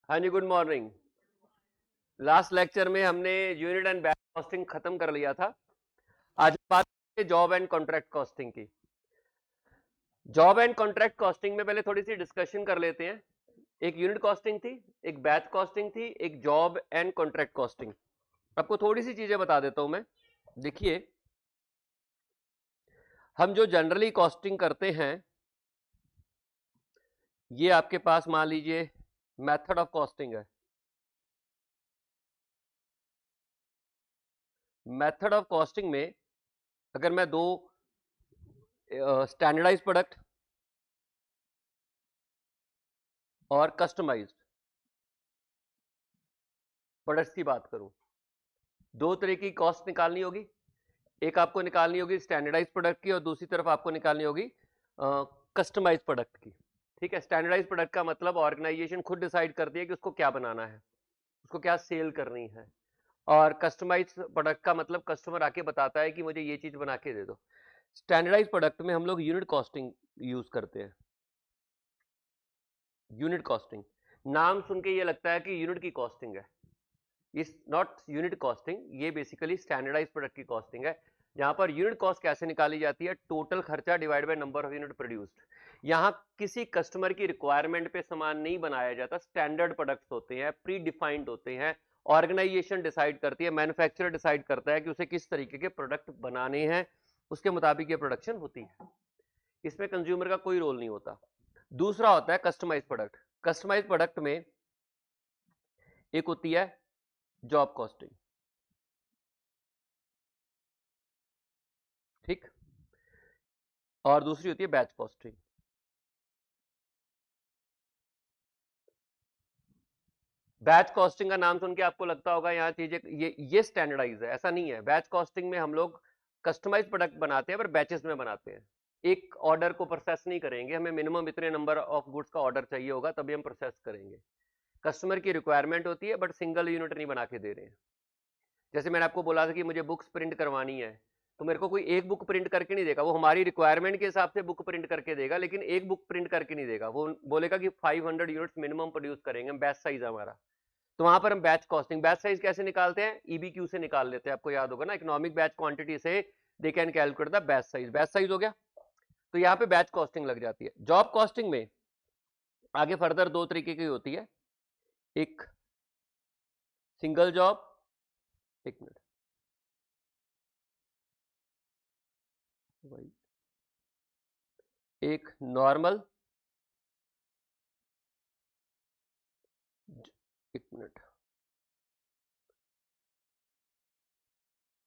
हाँ जी, good morning. Last lecture में हमने यूनिट एंड बैच कॉस्टिंग खत्म कर लिया था। आज बात करेंगे जॉब एंड कॉन्ट्रैक्ट कॉस्टिंग की। जॉब एंड कॉन्ट्रैक्ट कॉस्टिंग में पहले थोड़ी सी डिस्कशन कर लेते हैं। एक यूनिट कॉस्टिंग थी, एक बैच कॉस्टिंग थी, एक जॉब एंड कॉन्ट्रैक्ट कॉस्टिंग। आपको थोड़ी सी चीजें बता देता हूं मैं। देखिए, हम जो जनरली कॉस्टिंग करते हैं, ये आपके पास मान लीजिए मेथड ऑफ कॉस्टिंग है। मेथड ऑफ कॉस्टिंग में अगर मैं दो स्टैंडर्डाइज प्रोडक्ट और कस्टमाइज्ड प्रोडक्ट्स की बात करूं, दो तरह की कॉस्ट निकालनी होगी। एक आपको निकालनी होगी स्टैंडर्डाइज प्रोडक्ट की और दूसरी तरफ आपको निकालनी होगी कस्टमाइज प्रोडक्ट की। ठीक है, स्टैंडर्डाइज प्रोडक्ट का मतलब ऑर्गेनाइजेशन खुद डिसाइड करती है कि उसको क्या बनाना है, उसको क्या सेल करनी है। और कस्टमाइज प्रोडक्ट का मतलब कस्टमर आके बताता है कि मुझे ये चीज बना के दे दो। स्टैंडर्डाइज प्रोडक्ट में हम लोग यूनिट कॉस्टिंग यूज करते हैं। यूनिट कॉस्टिंग नाम सुन के ये लगता है कि यूनिट की कॉस्टिंग है। इज नॉट यूनिट कॉस्टिंग, ये बेसिकली स्टैंडर्डाइज प्रोडक्ट की कॉस्टिंग है। यहां पर यूनिट कॉस्ट कैसे निकाली जाती है? टोटल खर्चा divide by number of unit produced. यहां किसी कस्टमर की रिक्वायरमेंट पे सामान नहीं बनाया जाता। स्टैंडर्ड प्रोडक्ट्स होते हैं, प्री डिफाइंड होते हैं। ऑर्गेनाइजेशन डिसाइड करती है, मैन्युफैक्चरर डिसाइड करता है कि उसे किस तरीके के प्रोडक्ट बनाने हैं, उसके मुताबिक ये प्रोडक्शन होती है। इसमें कंज्यूमर का कोई रोल नहीं होता। दूसरा होता है कस्टमाइज प्रोडक्ट। कस्टमाइज प्रोडक्ट में एक होती है जॉब कॉस्टिंग, ठीक, और दूसरी होती है बैच कॉस्टिंग। बैच कॉस्टिंग का नाम सुन के आपको लगता होगा यहाँ चीजें ये स्टैंडर्डाइज है। ऐसा नहीं है। बैच कॉस्टिंग में हम लोग कस्टमाइज प्रोडक्ट बनाते हैं पर बैचेस में बनाते हैं। एक ऑर्डर को प्रोसेस नहीं करेंगे, हमें मिनिमम इतने नंबर ऑफ गुड्स का ऑर्डर चाहिए होगा तभी हम प्रोसेस करेंगे। कस्टमर की रिक्वायरमेंट होती है बट सिंगल यूनिट नहीं बना के दे रहे हैं। जैसे मैंने आपको बोला था कि मुझे बुक्स प्रिंट करवानी है, तो मेरे को कोई एक बुक प्रिंट करके नहीं देगा। वो हमारी रिक्वायरमेंट के हिसाब से बुक प्रिंट करके देगा, लेकिन एक बुक प्रिंट करके नहीं देगा। वो बोलेगा कि 500 यूनिट्स मिनिमम प्रोड्यूस करेंगे, बैच साइज हमारा। तो वहां पर हम बैच कॉस्टिंग, बैच साइज कैसे निकालते हैं? ईबीक्यू से निकाल लेते हैं। आपको याद होगा ना, इकोनॉमिक बैच क्वांटिटी से they can calculate the batch size. Batch size हो गया, तो यहाँ पे बैच कॉस्टिंग लग जाती है। जॉब कॉस्टिंग में आगे फर्दर दो तरीके की होती है। एक सिंगल जॉब, एक मिनट, एक नॉर्मल, एक मिनट,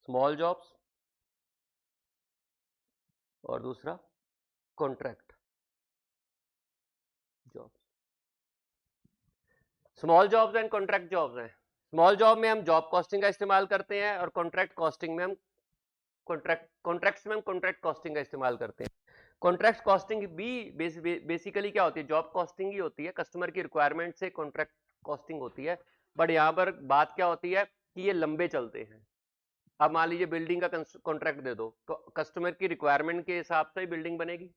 स्मॉल जॉब्स, और दूसरा contract jobs. Small jobs and contract jobs हैं। स्मॉल जॉब में हम जॉब कॉस्टिंग का इस्तेमाल करते हैं और कॉन्ट्रैक्ट कॉस्टिंग में हम कॉन्ट्रैक्ट्स में हम कॉन्ट्रैक्ट कॉस्टिंग का इस्तेमाल करते हैं। कॉन्ट्रैक्ट कॉस्टिंग भी बेसिकली क्या होती है? जॉब कॉस्टिंग ही होती है। कस्टमर की रिक्वायरमेंट से कॉन्ट्रैक्ट कॉस्टिंग होती है। बट यहाँ पर बात क्या होती है कि ये लंबे चलते हैं। अब मान लीजिए बिल्डिंग का कॉन्ट्रैक्ट दे दो, तो कस्टमर की रिक्वायरमेंट के हिसाब से ही बिल्डिंग बनेगी।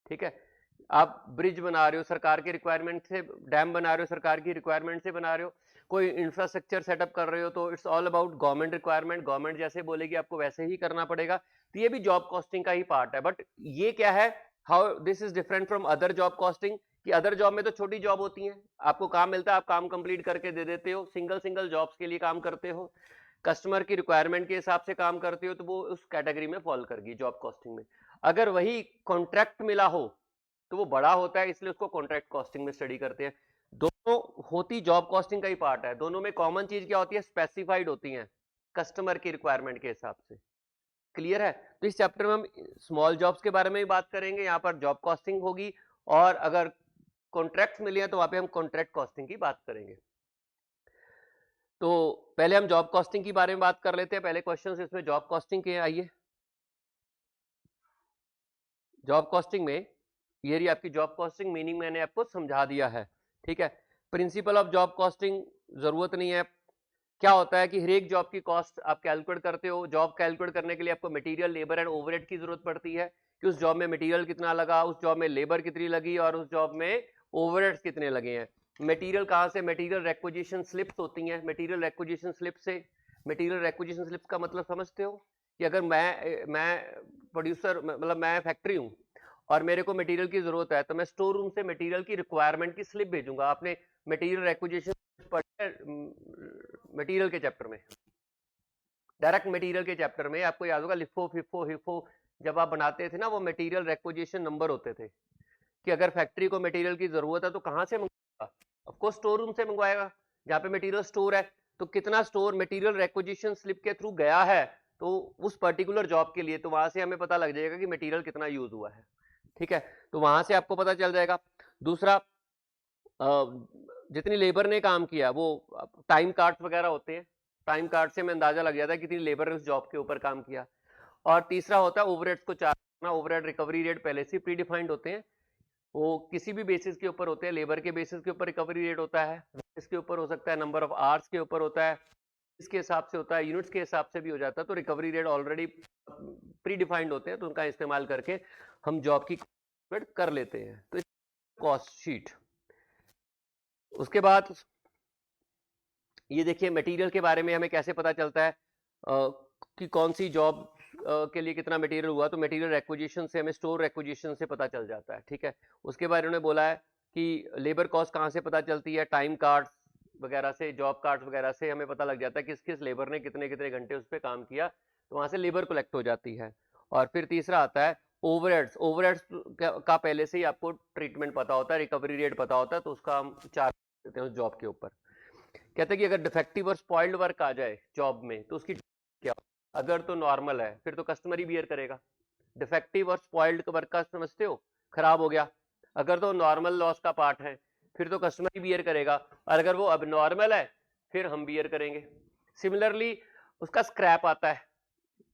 ठीक है, आप ब्रिज बना रहे हो सरकार की रिक्वायरमेंट से, डैम बना रहे हो सरकार की रिक्वायरमेंट से बना रहे हो, कोई इंफ्रास्ट्रक्चर सेटअप कर रहे हो, तो it's all about government requirement. Government जैसे बोलेगी आपको वैसे ही करना पड़ेगा। तो ये भी जॉब कॉस्टिंग का ही पार्ट है। बट ये क्या है, how this is different from other job costing, कि अदर जॉब में तो छोटी जॉब होती है, आपको काम मिलता है, आप काम कंप्लीट करके दे देते हो, सिंगल सिंगल जॉब्स के लिए काम करते हो, कस्टमर की रिक्वायरमेंट के हिसाब से काम करते हो, तो वो उस कैटेगरी में फॉल करगी जॉब कॉस्टिंग में। अगर वही कॉन्ट्रैक्ट मिला हो तो वो बड़ा होता है, इसलिए उसको कॉन्ट्रैक्ट कॉस्टिंग में स्टडी करते हैं। दोनों होती जॉब कॉस्टिंग का ही पार्ट है। दोनों में कॉमन चीज क्या होती है? स्पेसिफाइड होती है कस्टमर की रिक्वायरमेंट के हिसाब से। क्लियर है? तो इस चैप्टर में हम स्मॉल जॉब्स के बारे में भी बात करेंगे, यहाँ पर जॉब कॉस्टिंग होगी, और अगर कॉन्ट्रैक्ट मिले हैं तो वहां पे हम कॉन्ट्रैक्ट कॉस्टिंग की बात करेंगे। तो पहले हम जॉब कॉस्टिंग के बारे में बात कर लेते हैं। पहले क्वेश्चन इसमें जॉब कॉस्टिंग के आइए। जॉब कॉस्टिंग में ये रही आपकी जॉब कॉस्टिंग, मीनिंग मैंने आपको समझा दिया है। ठीक है, प्रिंसिपल ऑफ जॉब कॉस्टिंग जरूरत नहीं है। क्या होता है कि हर एक जॉब की कॉस्ट आप कैलकुलेट करते हो। जॉब कैलकुलेट करने के लिए आपको मटेरियल, लेबर एंड ओवरहेड की जरूरत पड़ती है, कि उस जॉब में मटेरियल कितना लगा, उस जॉब में लेबर कितनी लगी, और उस जॉब में ओवरहेड्स कितने लगे हैं। मटेरियल कहाँ से, मटेरियल रिक्विजिशन स्लिप्स होती हैं। मटेरियल रिक्विजिशन स्लिप से, मटेरियल रिक्विजिशन स्लिप्स का मतलब समझते हो कि अगर मैं प्रोड्यूसर, मतलब मैं फैक्ट्री हूँ और मेरे को मटेरियल की जरूरत है, तो मैं स्टोर रूम से मटेरियल की रिक्वायरमेंट की स्लिप भेजूंगा। आपने मटेरियल रिक्विजिशन पढ़ा है मटेरियल के चैप्टर में, डायरेक्ट मटेरियल के चैप्टर में आपको याद होगा, लिफो फिफो हिफो जब आप बनाते थे ना, वो मटेरियल रिक्विजिशन नंबर होते थे कि अगर फैक्ट्री को मटेरियल की जरूरत है तो कहां से मंगवाएगा, ऑफ कोर्स स्टोर रूम से मंगवाएगा जहां पे मटेरियल स्टोर है। तो कितना स्टोर मटेरियल रिक्विजिशन स्लिप के थ्रू गया है तो उस पर्टिकुलर जॉब के लिए, तो वहां से हमें पता लग जाएगा कि मटेरियल कितना यूज हुआ है। ठीक है, तो वहां से आपको पता चल जाएगा। दूसरा, जितनी लेबर ने काम किया वो टाइम कार्ड्स वगैरह होते हैं, टाइम कार्ड से हमें अंदाजा लग जाता है कितनी लेबर ने उस जॉब के ऊपर काम किया। और तीसरा होता है ओवरहेड्स को चार्ज करना। ओवरहेड रिकवरी रेट पहले से प्री डिफाइंड होते हैं, वो किसी भी बेसिस के ऊपर होते हैं। लेबर के बेसिस के ऊपर रिकवरी रेट होता है, इसके ऊपर हो सकता है, नंबर ऑफ आवर्स के ऊपर होता है, इसके हिसाब से होता है, यूनिट्स के हिसाब से भी हो जाता है। तो recovery rate already pre defined होते हैं, तो उनका इस्तेमाल करके हम जॉब की कर लेते हैं। तो कॉस्ट शीट। उसके बाद ये देखिए मटेरियल के बारे में हमें कैसे पता चलता है कि कौन सी जॉब के लिए कितना मटेरियल हुआ। तो मटेरियल एक्विजिशन से हमें स्टोर एक्विजिशन से पता चल जाता है। ठीक है, उसके बारे में बोला है कि लेबर कॉस्ट कहाँ से पता चलती है, टाइम कार्ड्स वगैरह से, जॉब कार्ड्स वगैरह से हमें पता लग जाता है किस किस लेबर ने कितने कितने घंटे उस पर काम किया, तो वहां से लेबर कलेक्ट हो जाती है। और फिर तीसरा आता है ओवरहेड्स। ओवरहेड्स का पहले से ही आपको ट्रीटमेंट पता होता है, रिकवरी रेट पता होता है, तो उसका हम चार्ज देते हैं उस जॉब के ऊपर। कहते हैं कि अगर डिफेक्टिव और स्पॉइल्ड वर्क आ जाए जॉब में तो उसकी क्या, अगर तो नॉर्मल है फिर तो कस्टमर ही बियर करेगा। डिफेक्टिव और स्पॉइल्ड वर्क का समझते हो, खराब हो गया, अगर तो नॉर्मल लॉस का पार्ट है फिर तो कस्टमर ही बियर करेगा, और अगर वो अब नॉर्मल है फिर हम बियर करेंगे। सिमिलरली उसका स्क्रैप आता है,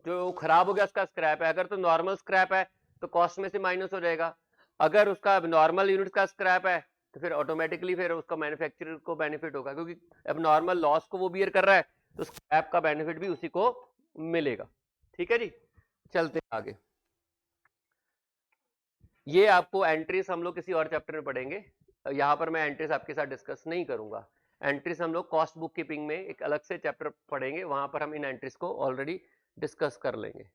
जो खराब हो गया उसका स्क्रैप है, अगर तो नॉर्मल स्क्रैप है तो कॉस्ट में से माइनस हो जाएगा। अगर उसका अब नॉर्मल यूनिट का स्क्रैप है तो फिर ऑटोमेटिकली फिर उसका मैन्युफैक्चरर को बेनिफिट होगा, क्योंकि अब नॉर्मल लॉस को वो बियर कर रहा है तो स्क्रैप का बेनिफिट भी उसी को मिलेगा। ठीक है जी, चलते आगे। ये आपको एंट्रीज हम लोग किसी और चैप्टर में पढ़ेंगे, यहाँ पर मैं एंट्रीज आपके साथ डिस्कस नहीं करूंगा। एंट्रीज हम लोग कॉस्ट बुक कीपिंग में एक अलग से चैप्टर पढ़ेंगे, वहां पर हम इन एंट्रीज को ऑलरेडी डिस्कस कर लेंगे।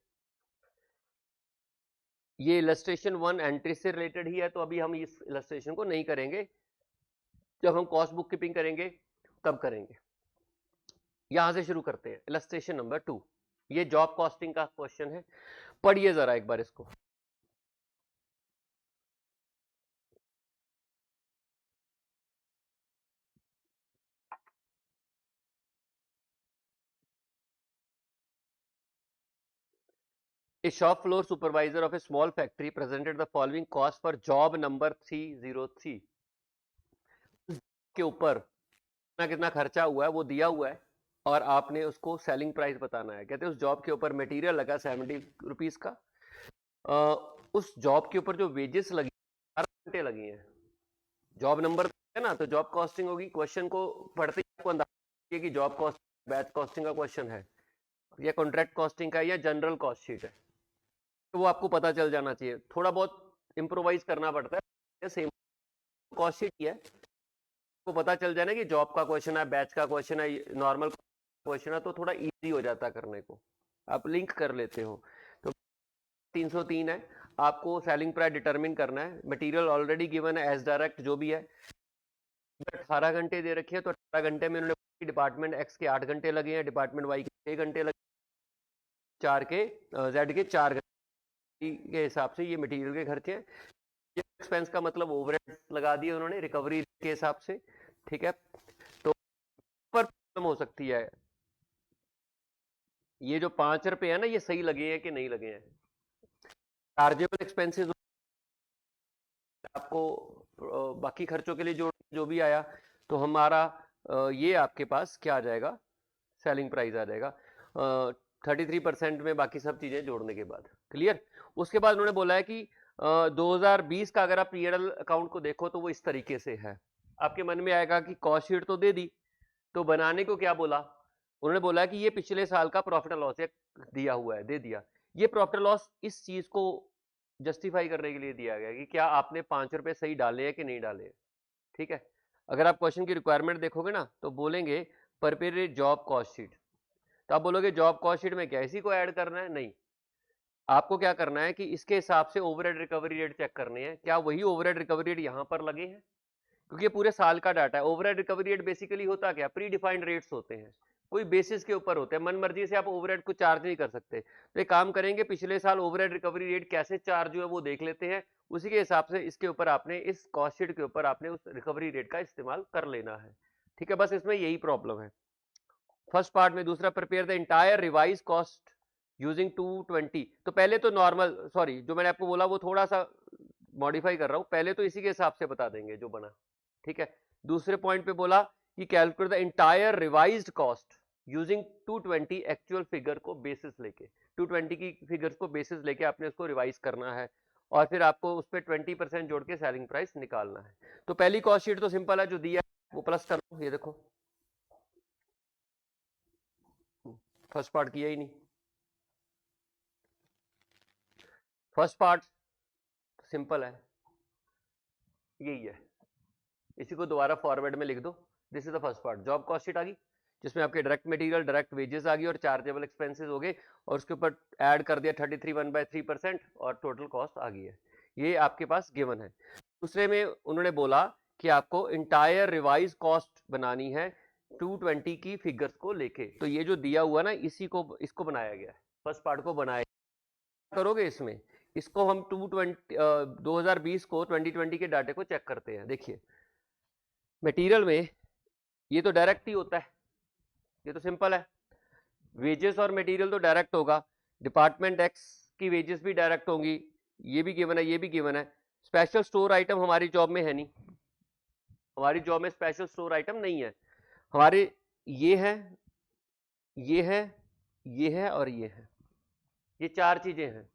ये इलस्ट्रेशन 1 एंट्री से रिलेटेड ही है, तो अभी हम इस इलस्ट्रेशन को नहीं करेंगे, जब हम कॉस्ट बुक कीपिंग करेंगे तब करेंगे। यहां से शुरू करते हैं, इलस्ट्रेशन नंबर 2। ये जॉब कॉस्टिंग का क्वेश्चन है, पढ़िए जरा एक बार इसको। A shop floor supervisor of a small factory presented the following cost for job number 303। के ऊपर कितना कितना खर्चा हुआ है वो दिया हुआ है और आपने उसको सेलिंग प्राइस बताना है। कहते हैं उस जॉब के ऊपर मटेरियल लगा 70 रुपीज का, उस जॉब के ऊपर जो वेजेस लगी 12 घंटे लगी हैं, जॉब नंबर है ना, तो जॉब कॉस्टिंग होगी। क्वेश्चन को पढ़ते ही आपको अंदाजा कि जॉब कॉस्ट बैच कॉस्टिंग का क्वेश्चन है या कॉन्ट्रैक्ट कॉस्टिंग का या जनरल कॉस्ट शीट है, तो वो आपको पता चल जाना चाहिए। थोड़ा बहुत इम्प्रोवाइज करना पड़ता है, सेम कॉस्ट शीट ही है, आपको पता चल जाए ना कि जॉब का क्वेश्चन है, बैच का क्वेश्चन है, नॉर्मल क्वेश्चन है, तो थोड़ा इजी हो जाता है करने को, आप लिंक कर लेते हो। तो 303 है, आपको सेलिंग प्राइस डिटरमिन करना है। मटेरियल ऑलरेडी गिवन है एज डायरेक्ट जो भी है, 18 घंटे दे रखे हैं, तो 18 घंटे में उन्होंने डिपार्टमेंट एक्स के 8 घंटे लगे हैं, डिपार्टमेंट वाई के 6 घंटे लगे, 4 के जेड के 4 घंटे के हिसाब से ये मटेरियल के खर्चे हैं। एक्सपेंस का मतलब ओवरहेड लगा दिए उन्होंने रिकवरी के हिसाब से। ठीक है, तो पर प्रॉब्लम हो सकती है, ये जो 5 रुपए है ना, ये सही लगे हैं कि नहीं लगे हैं। चार्जेबल एक्सपेंसेस आपको बाकी खर्चों के लिए जो भी आया, तो हमारा ये आपके पास क्या आ जाएगा, सेलिंग प्राइस आ जाएगा 33% में, बाकी सब चीजें जोड़ने के बाद। क्लियर। उसके बाद उन्होंने बोला है कि 2020 का अगर आप पीएनएल अकाउंट को देखो तो वो इस तरीके से है। आपके मन में आएगा कि कॉस्ट शीट तो दे दी, तो बनाने को क्या बोला, उन्होंने बोला कि ये पिछले साल का प्रॉफिट लॉस दिया हुआ है, दे दिया। ये प्रॉफिट लॉस इस चीज को जस्टिफाई करने के लिए दिया गया कि क्या आपने 5 रुपए सही डाले हैं कि नहीं डाले। ठीक है, अगर आप क्वेश्चन की रिक्वायरमेंट देखोगे ना तो बोलेंगे प्रिपेयर जॉब कॉस्ट शीट, तो आप बोलोगे जॉब कॉस्ट शीट में क्या इसी को ऐड करना है? नहीं, आपको क्या करना है कि इसके हिसाब से ओवरहेड रिकवरी रेट चेक करने हैं, क्या वही ओवरहेड रिकवरी रेट यहाँ पर लगे हैं, क्योंकि ये पूरे साल का डाटा है। ओवरहेड रिकवरी रेट बेसिकली होता क्या, प्री डिफाइंड रेट्स होते हैं, कोई बेसिस के ऊपर होते हैं, मन मर्जी से आप ओवरहेड को चार्ज नहीं कर सकते। तो एक काम करेंगे, पिछले साल ओवरहेड रिकवरी रेट कैसे चार्ज हुआ वो देख लेते हैं, उसी के हिसाब से इसके ऊपर आपने, इस कॉस्ट शीट के ऊपर आपने उस रिकवरी रेट का इस्तेमाल कर लेना है। ठीक है, बस इसमें यही प्रॉब्लम है फर्स्ट पार्ट में। दूसरा, prepare the entire revise cost using 220। तो पहले तो नॉर्मल, सॉरी, जो मैंने आपको बोला वो थोड़ा सा मॉडिफाई कर रहा हूं, पहले तो इसी के हिसाब से बता देंगे जो बना। ठीक है, दूसरे पॉइंट पे बोला कि calculate the entire revised cost using 220 actual figure को बेसिस लेके, 220 की फिगर्स को बेसिस लेके आपने उसको रिवाइज करना है और फिर आपको उस पर 20% जोड़ के सेलिंग प्राइस निकालना है। तो पहली कॉस्ट शीट तो सिंपल है, जो दिया है वो प्लस कर लो, ये देखो फर्स्ट पार्ट किया ही नहीं, फर्स्ट पार्ट सिंपल है, यही है, इसी को दोबारा फॉरवर्ड में लिख दो। This is the first part, job cost sheet आ गई जिसमें आपके डायरेक्ट मटेरियल, डायरेक्ट वेजेस आ गई और चार्जेबल एक्सपेंसेस हो गए, और उसके ऊपर ऐड कर दिया 33 1/3% और टोटल कॉस्ट आ गई है, ये आपके पास गिवन है। दूसरे में उन्होंने बोला कि आपको इंटायर रिवाइज कॉस्ट बनानी है 220 की फिगर्स को लेके, तो ये जो दिया हुआ ना इसी को, इसको बनाया गया है, फर्स्ट पार्ट को बनाया करोगे इसमें, इसको हम 2020 को 2020 के डाटे को चेक करते हैं। देखिए मटेरियल में ये तो डायरेक्ट ही होता है, ये तो सिंपल है, वेजेस और मटेरियल तो डायरेक्ट होगा, डिपार्टमेंट एक्स की वेजेस भी डायरेक्ट होंगी, ये भी गिवन है, ये भी गिवन है। स्पेशल स्टोर आइटम हमारी जॉब में है नहीं, हमारी जॉब में स्पेशल स्टोर आइटम नहीं है हमारे, ये है, ये है, ये है और ये है, ये चार चीजें हैं।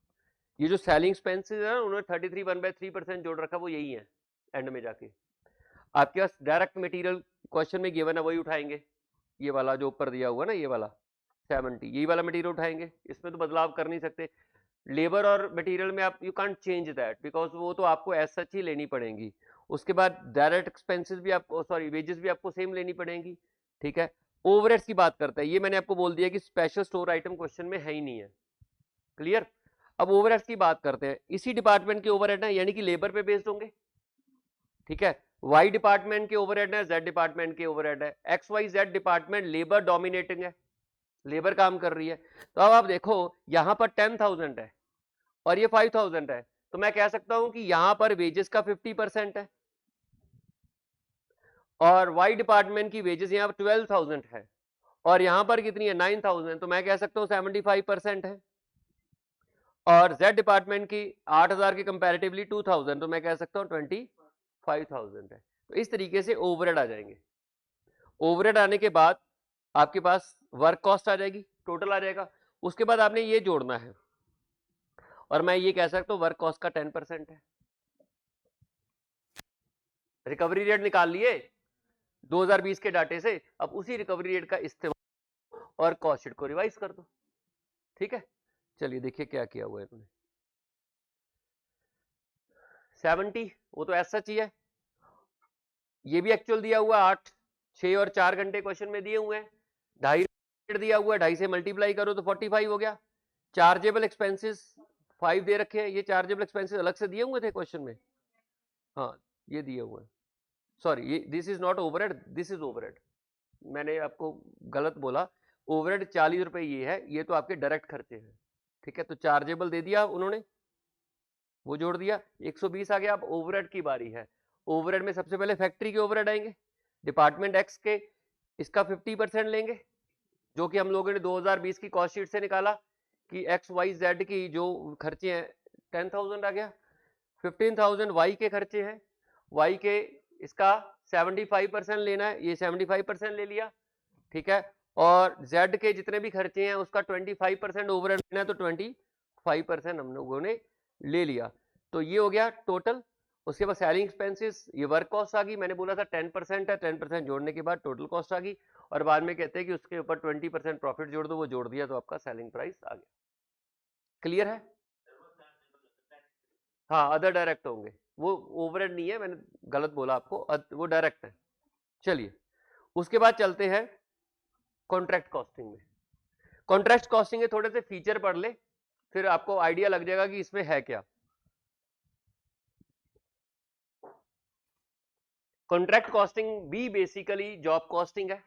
ये जो सेलिंग एक्सपेंसेस है ना, उन्होंने 33 1/3% जोड़ रखा, वो यही है एंड में जाके। आपके पास डायरेक्ट मटेरियल क्वेश्चन में गिवन है, वही उठाएंगे, ये वाला जो ऊपर दिया हुआ ना, ये वाला 70, यही वाला मटेरियल उठाएंगे, इसमें तो बदलाव कर नहीं सकते। लेबर और मटेरियल में आप, you can't change that, because वो तो आपको एज सच ही लेनी पड़ेंगी। उसके बाद डायरेक्ट एक्सपेंसेस भी आपको, सॉरी वेजेस भी आपको सेम लेनी पड़ेंगी। ठीक है, ओवरहेड्स की बात करता है, ये मैंने आपको बोल दिया कि स्पेशल स्टोर आइटम क्वेश्चन में है ही नहीं है, क्लियर। अब ओवरहेड्स की बात करते हैं, इसी डिपार्टमेंट के ओवरहेड है, यानी कि लेबर पे बेस्ड होंगे। ठीक है, वाई डिपार्टमेंट के ओवरहेड है, जेड डिपार्टमेंट के ओवरहेड है, X Y Z department labour dominating है, लेबर काम कर रही है। तो अब आप देखो यहां पर 10,000 है और ये 5,000 है, तो मैं कह सकता हूं कि यहां पर वेजेस का 50% है और वाई डिपार्टमेंट की वेजेस यहां पर 12,000 है और यहां पर कितनी है 9,000, तो मैं कह सकता हूं 75% है। और जेड डिपार्टमेंट की 8,000 के कंपैरेटिवली 2,000, तो मैं कह सकता हूं 25,000 है। तो इस तरीके से ओवरहेड आ जाएंगे। ओवरहेड आने के बाद आपके पास वर्क कॉस्ट आ जाएगी, टोटल आ जाएगा, उसके बाद आपने ये जोड़ना है और मैं ये कह सकता हूं वर्क कॉस्ट का 10% है। रिकवरी रेट निकाल लिए 2020 के डाटे से, अब उसी रिकवरी रेट का इस्तेमाल और कॉस्ट शीट को रिवाइज कर दो। ठीक है, चलिए देखिए क्या किया हुआ है इन्होंने। 70 वो तो ऐसा ही है, ये भी एक्चुअल दिया हुआ 8, 6 और 4 घंटे क्वेश्चन में दिए हुए हैं, 2.5 दिया हुआ है, 2.5 से मल्टीप्लाई करो तो 45 हो गया। चार्जेबल एक्सपेंसेस 5 दे रखे हैं, ये चार्जेबल एक्सपेंसेस अलग से दिए हुए थे क्वेश्चन में, हाँ ये दिए हुए हैं, सॉरी ये this is not overhead, this is overhead, मैंने आपको गलत बोला, ओवरहेड 40 रुपए ये है, ये तो आपके डायरेक्ट खर्चे हैं। ठीक है, तो चार्जेबल दे दिया उन्होंने, वो जोड़ दिया, 120 आ गया। अब ओवरहेड की बारी है, ओवरहेड में सबसे पहले फैक्ट्री के ओवरहेड आएंगे, डिपार्टमेंट एक्स के, इसका 50% लेंगे, जो कि हम लोगों ने 2020 की कॉस्ट शीट से निकाला कि एक्स वाई जेड की जो खर्चे हैं 10,000 आ गया, 15,000 वाई के खर्चे हैं, वाई के इसका 75% लेना है, ये 75% ले लिया। ठीक है, और जेड के जितने भी खर्चे हैं उसका 25% ओवरहेड लेना है, तो 25% हम लोगों ने ले लिया, तो ये हो गया टोटल। उसके बाद सेलिंग एक्सपेंसेस, ये वर्क कॉस्ट आ गई, मैंने बोला था 10% है, 10% जोड़ने के बाद टोटल कॉस्ट आ गई, और बाद में कहते हैं कि उसके ऊपर 20% प्रॉफिट जोड़ दो, वो जोड़ दिया तो आपका सेलिंग प्राइस आ गया। क्लियर है? हाँ अदर डायरेक्ट होंगे, वो ओवरहेड नहीं है, मैंने गलत बोला आपको, वो डायरेक्ट है। चलिए उसके बाद चलते हैं कॉन्ट्रैक्ट कॉस्टिंग में। कॉन्ट्रैक्ट कॉस्टिंग के थोड़े से फीचर पढ़ ले, फिर आपको आइडिया लग जाएगा कि इसमें है क्या। कॉन्ट्रैक्ट कॉस्टिंग भी बेसिकली जॉब कॉस्टिंग है,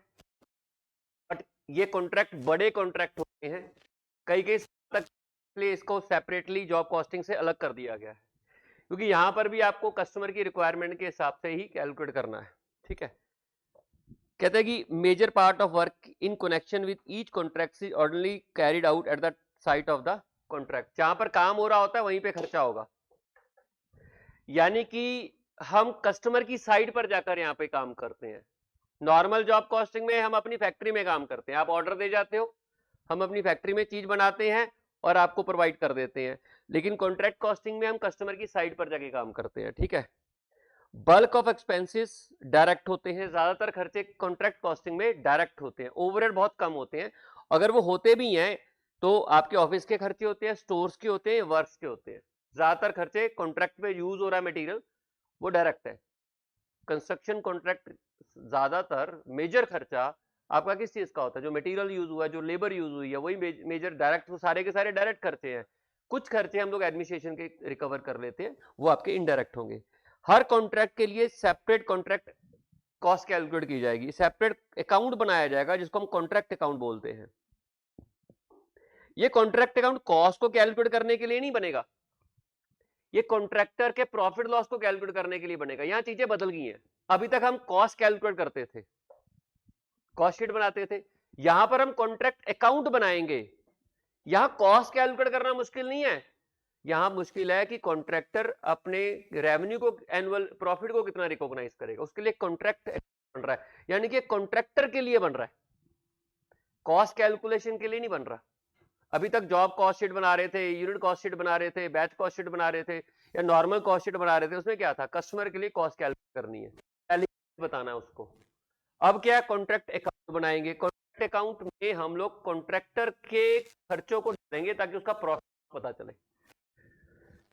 बट ये कॉन्ट्रैक्ट बड़े कॉन्ट्रैक्ट होते हैं, कई कई तक इसको सेपरेटली जॉब कॉस्टिंग से अलग कर दिया गया है, क्योंकि यहां पर भी आपको कस्टमर की रिक्वायरमेंट के हिसाब से ही कैलकुलेट करना है। ठीक है, कहते हैं कि major part of work in connection with each contract is ordinary carried out at the site of the contract. जहां पर काम हो रहा होता है वहीं पे खर्चा होगा, यानी कि हम कस्टमर की साइट पर जाकर यहाँ पे काम करते हैं। नॉर्मल जॉब कॉस्टिंग में हम अपनी फैक्ट्री में काम करते हैं, आप ऑर्डर दे जाते हो, हम अपनी फैक्ट्री में चीज बनाते हैं और आपको प्रोवाइड कर देते हैं। लेकिन कॉन्ट्रैक्ट कॉस्टिंग में हम कस्टमर की साइट पर जाके काम करते हैं। ठीक है, बल्क ऑफ एक्सपेंसेस डायरेक्ट होते हैं, ज्यादातर खर्चे कॉन्ट्रैक्ट कॉस्टिंग में डायरेक्ट होते हैं, ओवरहेड बहुत कम होते हैं। अगर वो होते भी हैं तो आपके ऑफिस के खर्चे होते हैं, स्टोर्स के होते हैं, वर्क्स के होते हैं। ज्यादातर खर्चे कॉन्ट्रैक्ट में यूज हो रहा है मटेरियल वो डायरेक्ट है। कंस्ट्रक्शन कॉन्ट्रैक्ट ज्यादातर मेजर खर्चा आपका किस चीज का होता है, जो मटेरियल यूज हुआ है, जो लेबर यूज हुई है, वही मेजर डायरेक्ट, वो सारे के सारे डायरेक्ट खर्चे हैं। कुछ खर्चे हम लोग एडमिनिस्ट्रेशन के रिकवर कर लेते हैं, वो आपके इनडायरेक्ट होंगे। हर कॉन्ट्रैक्ट के लिए सेपरेट कॉन्ट्रैक्ट कॉस्ट कैलकुलेट की जाएगी, सेपरेट अकाउंट बनाया जाएगा जिसको हम कॉन्ट्रैक्ट अकाउंट बोलते हैं। ये कॉन्ट्रैक्ट अकाउंट कॉस्ट को कैलकुलेट करने के लिए नहीं बनेगा, ये कॉन्ट्रैक्टर के प्रॉफिट लॉस को कैलकुलेट करने के लिए बनेगा। यहां चीजें बदल गई हैं, अभी तक हम कॉस्ट कैलकुलेट करते थे, कॉस्ट शीट बनाते थे, यहां पर हम कॉन्ट्रैक्ट अकाउंट बनाएंगे। यहां कॉस्ट कैलकुलेट करना मुश्किल नहीं है, यहां मुश्किल है कि कॉन्ट्रैक्टर अपने रेवेन्यू को, एनुअल प्रॉफिट को कितना रिकॉग्नाइज करेगा, उसके लिए कॉन्ट्रैक्ट बन रहा है, यानी कि कॉन्ट्रैक्टर के लिए बन रहा है, कॉस्ट कैलकुलेशन के लिए नहीं बन रहा। अभी तक जॉब कॉस्ट शीट बना रहे थे, यूनिट कॉस्ट शीट बना रहे थे, बैच कॉस्ट शीट बना रहे थे, या नॉर्मल कॉस्ट शीट बना रहे थे, उसमें क्या था, कस्टमर के लिए कॉस्ट कैलकुलेट करनी है, बताना है उसको। अब क्या, कॉन्ट्रैक्ट अकाउंट बनाएंगे, कॉन्ट्रैक्ट अकाउंट में हम लोग कॉन्ट्रैक्टर के खर्चों को डालेंगे ताकि उसका प्रॉफिट पता चले,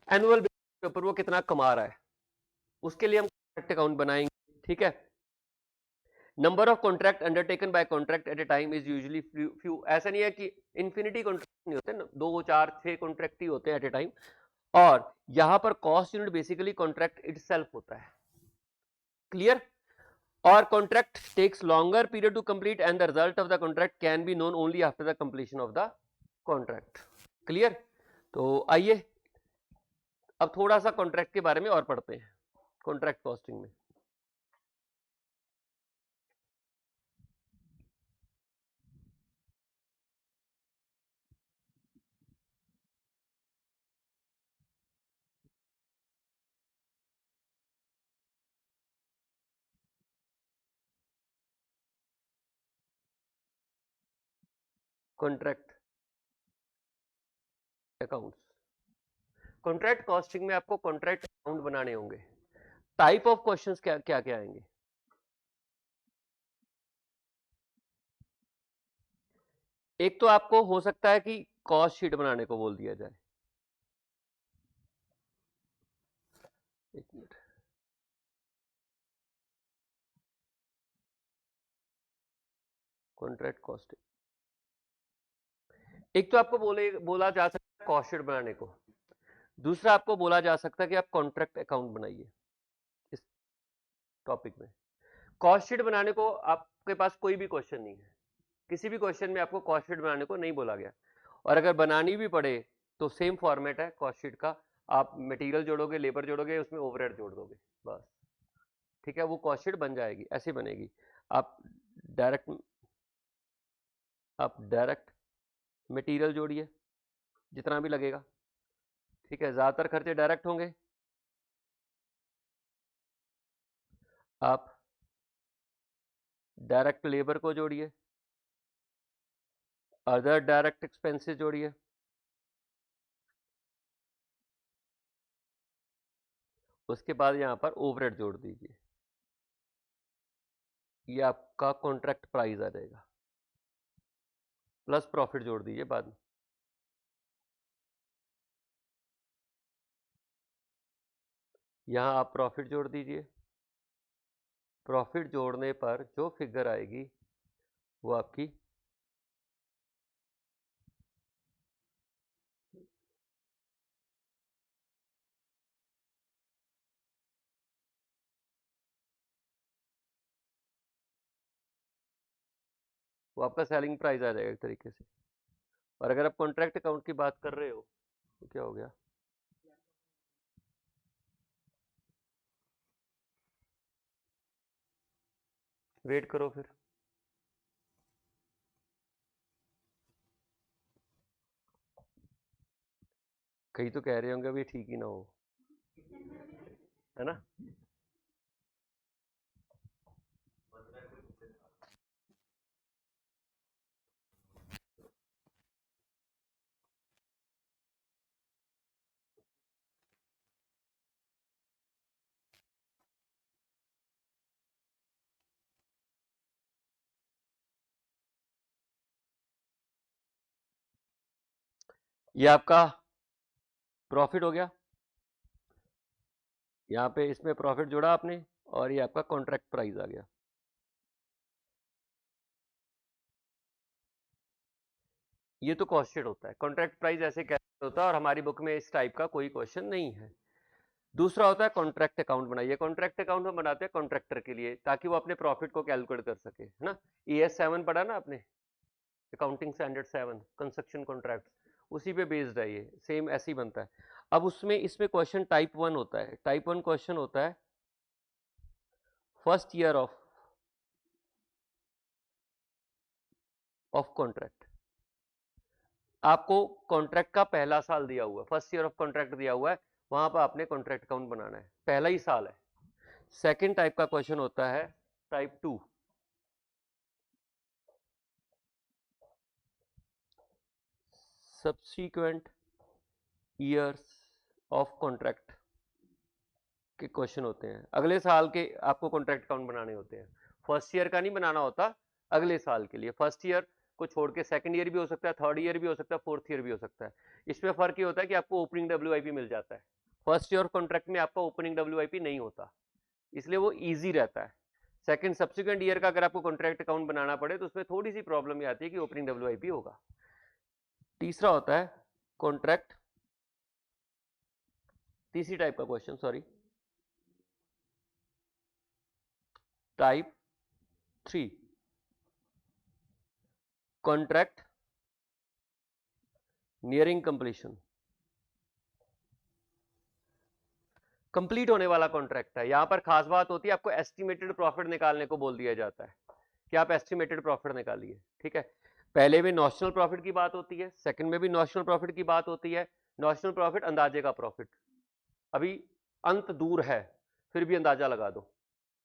एनुअल बेसिस के ऊपर वो कितना कमा रहा है, उसके लिए हम कॉन्ट्रैक्ट अकाउंट बनाएंगे। ठीक है, number of contract undertaken by contract at A time is usually few. ऐसा नहीं है कि इन्फिनिटी कॉन्ट्रैक्ट नहीं होते, 2 4 6 कॉन्ट्रैक्ट ही होते हैं एट ए टाइम। और यहां पर cost unit basically contract itself होता है। क्लियर? और contract takes longer period to complete and the result of the contract can be known only after the completion of the contract. Clear? तो आइए अब थोड़ा सा कॉन्ट्रैक्ट के बारे में और पढ़ते हैं, कॉन्ट्रैक्ट कॉस्टिंग में। कॉन्ट्रैक्ट अकाउंट्स, कॉन्ट्रैक्ट कॉस्टिंग में आपको कॉन्ट्रैक्ट अकाउंट बनाने होंगे। टाइप ऑफ क्वेश्चंस क्या क्या क्या आएंगे? एक तो आपको हो सकता है कि कॉस्ट शीट बनाने को बोल दिया जाए, एक मिनट, कॉन्ट्रैक्ट कॉस्टिंग, एक तो आपको बोला जा सकता है कॉस्ट शीट बनाने को, दूसरा आपको बोला जा सकता है कि आप कॉन्ट्रैक्ट अकाउंट बनाइए। इस टॉपिक में कॉस्ट शीट बनाने को आपके पास कोई भी क्वेश्चन नहीं है, किसी भी क्वेश्चन में आपको कॉस्ट शीट बनाने को नहीं बोला गया, और अगर बनानी भी पड़े तो सेम फॉर्मेट है कॉस्ट शीट का, आप मटेरियल जोड़ोगे, लेबर जोड़ोगे, उसमें ओवरहेड जोड़ दोगे, बस। ठीक है, वो कॉस्ट शीट बन जाएगी, ऐसे बनेगी। आप डायरेक्ट मटेरियल जोड़िए जितना भी लगेगा, ठीक है, ज्यादातर खर्चे डायरेक्ट होंगे। आप डायरेक्ट लेबर को जोड़िए, अदर डायरेक्ट एक्सपेंसेस जोड़िए, उसके बाद यहां पर ओवरहेड जोड़ दीजिए, ये आपका कॉन्ट्रैक्ट प्राइस आ जाएगा, प्लस प्रॉफिट जोड़ दीजिए बाद में। यहां आप प्रॉफिट जोड़ दीजिए, प्रॉफिट जोड़ने पर जो फिगर आएगी वो आपकी वो आपका सेलिंग प्राइस आ जाएगा एक तरीके से। और अगर आप कॉन्ट्रैक्ट अकाउंट की बात कर रहे हो तो क्या हो गया, वेट करो फिर, कहीं तो कह रहे होंगे अभी ठीक ही ना हो, है ना। ये आपका प्रॉफिट हो गया, यहाँ पे इसमें प्रॉफिट जोड़ा आपने, और ये आपका कॉन्ट्रैक्ट प्राइस आ गया। ये तो कॉस्टेड होता है, कॉन्ट्रैक्ट प्राइस ऐसे कैसे होता है, और हमारी बुक में इस टाइप का कोई क्वेश्चन नहीं है। दूसरा होता है कॉन्ट्रैक्ट अकाउंट बनाइए। कॉन्ट्रैक्ट अकाउंट हम बनाते हैं कॉन्ट्रैक्टर के लिए, ताकि वो अपने प्रॉफिट को कैलकुलेट कर सके, है ना। ES 7 पढ़ा ना आपने, अकाउंटिंग स्टैंडर्ड 7 कंस्ट्रक्शन कॉन्ट्रैक्ट, उसी पे बेस्ड है, ये सेम ऐसे ही बनता है। अब उसमें इसमें क्वेश्चन टाइप 1 होता है। टाइप 1 क्वेश्चन होता है फर्स्ट ईयर ऑफ कॉन्ट्रैक्ट। आपको कॉन्ट्रैक्ट का पहला साल दिया हुआ है, फर्स्ट ईयर ऑफ कॉन्ट्रैक्ट दिया हुआ है, वहां पर आपने कॉन्ट्रैक्ट अकाउंट बनाना है, पहला ही साल है। सेकंड टाइप का क्वेश्चन होता है type 2, subsequent years of contract के क्वेश्चन होते हैं। अगले साल के आपको कॉन्ट्रैक्ट अकाउंट बनाने होते हैं, फर्स्ट ईयर का नहीं बनाना होता, अगले साल के लिए। फर्स्ट ईयर को छोड़ के सेकंड ईयर भी हो सकता है, थर्ड ईयर भी हो सकता है, फोर्थ ईयर भी हो सकता है। इसमें फर्क ये होता है कि आपको ओपनिंग WIP मिल जाता है, फर्स्ट ईयर कॉन्ट्रैक्ट में आपका ओपनिंग WIP नहीं होता, इसलिए वो ईजी रहता है। सेकंड सब्सिक्वेंट ईयर का अगर आपको कॉन्ट्रैक्ट अकाउंट बनाना पड़े तो उसमें थोड़ी सी प्रॉब्लम ये आती है कि ओपनिंग WIP होगा। तीसरा होता है कॉन्ट्रैक्ट, तीसरी टाइप का question, sorry, type 3, contract nearing completion. Complete होने वाला कॉन्ट्रैक्ट है। यहां पर खास बात होती है, आपको एस्टिमेटेड प्रॉफिट निकालने को बोल दिया जाता है कि आप एस्टिमेटेड प्रॉफिट निकालिए, ठीक है। पहले में नॉशनल प्रॉफिट की बात होती है, सेकंड में भी नॉशनल प्रॉफिट की बात होती है। नॉशनल प्रॉफिट अंदाजे का प्रॉफिट, अभी अंत दूर है, फिर भी अंदाजा लगा दो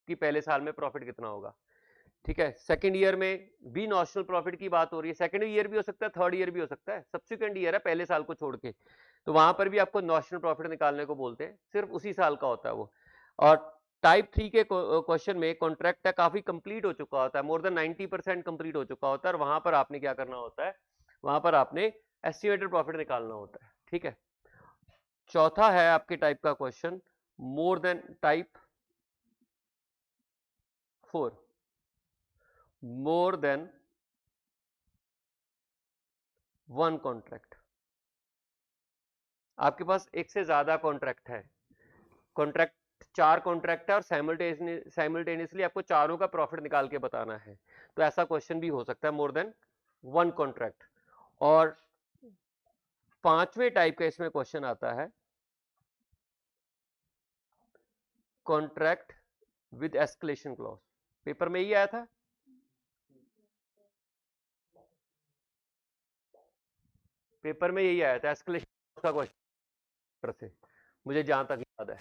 कि पहले साल में प्रॉफिट कितना होगा, ठीक है। सेकंड ईयर में भी नॉशनल प्रॉफिट की बात हो रही है, सेकंड ईयर भी हो सकता है, थर्ड ईयर भी हो सकता है, सब्सिक्वेंट ईयर है पहले साल को छोड़ के, तो वहां पर भी आपको नॉशनल प्रॉफिट निकालने को बोलते हैं, सिर्फ उसी साल का होता है वो। और टाइप 3 के क्वेश्चन में कॉन्ट्रैक्ट है काफी कंप्लीट हो चुका होता है, मोर देन 90% कंप्लीट हो चुका होता है, और वहां पर आपने क्या करना होता है, वहां पर आपने एस्टिमेटेड प्रॉफिट निकालना होता है, ठीक है। चौथा है आपके टाइप का question, more than type 4, more than one contract. आपके पास एक से ज्यादा कॉन्ट्रैक्ट है, कॉन्ट्रैक्ट 4 कॉन्ट्रैक्ट है, और साइमल्टेनियसली आपको चारों का प्रॉफिट निकाल के बताना है, तो ऐसा क्वेश्चन भी हो सकता है, मोर देन वन कॉन्ट्रैक्ट। और पांचवें टाइप का इसमें क्वेश्चन आता है contract with escalation clause. Paper में ही आया था, पेपर में यही आया था, एस्केलेशन का क्वेश्चन से, मुझे जहां तक याद है।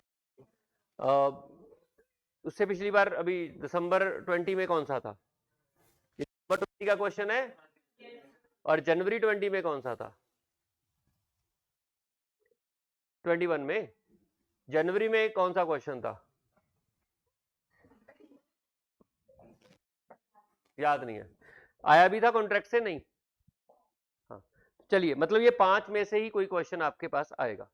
उससे पिछली बार अभी दिसंबर 20 में कौन सा था, दिसंबर 20 का क्वेश्चन है, और जनवरी 20 में कौन सा था, 21 में। जनवरी में कौन सा क्वेश्चन था, याद नहीं है, आया भी था कॉन्ट्रैक्ट से, नहीं। हाँ, चलिए, मतलब ये 5 में से ही कोई क्वेश्चन आपके पास आएगा,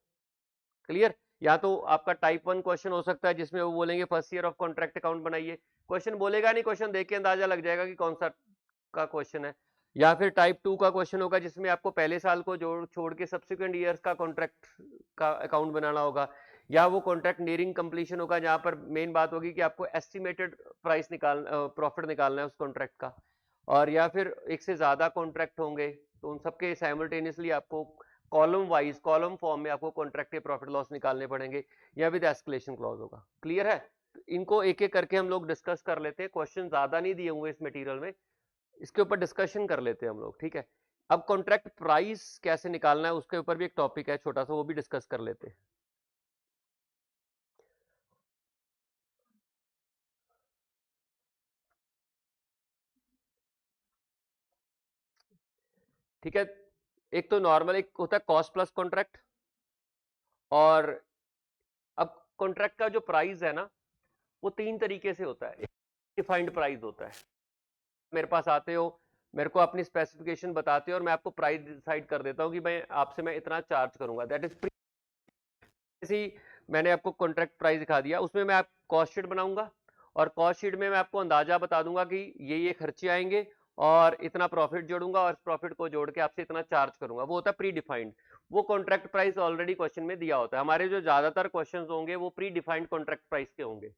क्लियर। या तो आपका टाइप 1 क्वेश्चन हो सकता है जिसमें वो बोलेंगे first year of contract account बनाइए, क्वेश्चन बोलेगा नहीं, क्वेश्चन देख के अंदाजा लग जाएगा कि कौन सा का क्वेश्चन है। या फिर टाइप 2 का क्वेश्चन होगा जिसमें आपको पहले साल को छोड़ के सब्सिक्वेंट ईयर्स का कॉन्ट्रैक्ट का अकाउंट बनाना होगा, या वो कॉन्ट्रैक्ट नियरिंग कंप्लीशन होगा जहां पर मेन बात होगी कि आपको एस्टिमेटेड प्राइस प्रॉफिट निकालना है उस कॉन्ट्रैक्ट का। और या फिर एक से ज्यादा कॉन्ट्रैक्ट होंगे तो उन सबके साइमल्टेनियसली आपको कॉलम वाइज, कॉलम फॉर्म में आपको कॉन्ट्रैक्ट के प्रॉफिट लॉस निकालने पड़ेंगे, या विद एस्केलेशन क्लॉज होगा। क्लियर है? इनको एक एक करके हम लोग डिस्कस कर लेते हैं, क्वेश्चन ज्यादा नहीं दिए हुए इस मटेरियल में, इसके ऊपर डिस्कशन कर लेते हैं हम लोग, ठीक है। अब कॉन्ट्रैक्ट प्राइस कैसे निकालना है उसके ऊपर भी एक टॉपिक है छोटा सा, वो भी डिस्कस कर लेते हैं। ठीक है, एक तो नॉर्मल एक होता है कॉस्ट प्लस कॉन्ट्रैक्ट, और अब कॉन्ट्रैक्ट का जो प्राइस है ना वो 3 तरीके से होता है। डिफाइंड प्राइस होता है, मेरे पास आते हो, मेरे को अपनी स्पेसिफिकेशन बताते हो और मैं आपको प्राइस डिसाइड कर देता हूँ कि मैं आपसे मैं इतना चार्ज करूंगा, दैट इज प्री। मैंने आपको कॉन्ट्रैक्ट प्राइस दिखा दिया, उसमें मैं आप कॉस्ट शीट बनाऊंगा और कॉस्ट शीट में मैं आपको अंदाजा बता दूंगा कि ये खर्चे आएंगे और इतना प्रॉफिट जोड़ूंगा और इस प्रॉफिट को जोड़ के आपसे इतना चार्ज करूंगा, वो होता है प्री डिफाइंड। वो कॉन्ट्रैक्ट प्राइस ऑलरेडी क्वेश्चन में दिया होता है। हमारे जो ज्यादातर क्वेश्चन होंगे वो प्री डिफाइंड कॉन्ट्रैक्ट प्राइस के होंगे,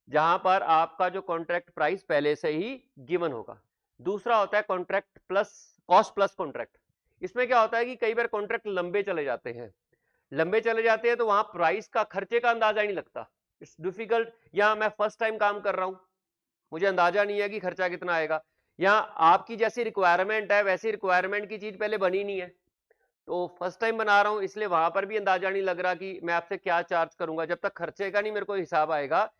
जहां पर आपका जो कॉन्ट्रैक्ट प्राइस पहले से ही गिवन होगा। दूसरा होता है contract plus cost plus contract. इसमें क्या होता है कि कई बार कॉन्ट्रैक्ट लंबे चले जाते हैं, तो वहां प्राइस का, खर्चे का अंदाजा ही नहीं लगता, इट्स डिफिकल्ट। या मैं फर्स्ट टाइम काम कर रहा हूं, मुझे अंदाजा नहीं है कि खर्चा कितना आएगा, या आपकी जैसी रिक्वायरमेंट है वैसी रिक्वायरमेंट की चीज पहले बनी नहीं है, तो फर्स्ट टाइम बना रहा हूं, इसलिए वहां पर भी अंदाजा नहीं लग रहा कि मैं आपसे क्या चार्ज करूंगा। जब तक खर्चे का नहीं मेरे को हिसाब आएगा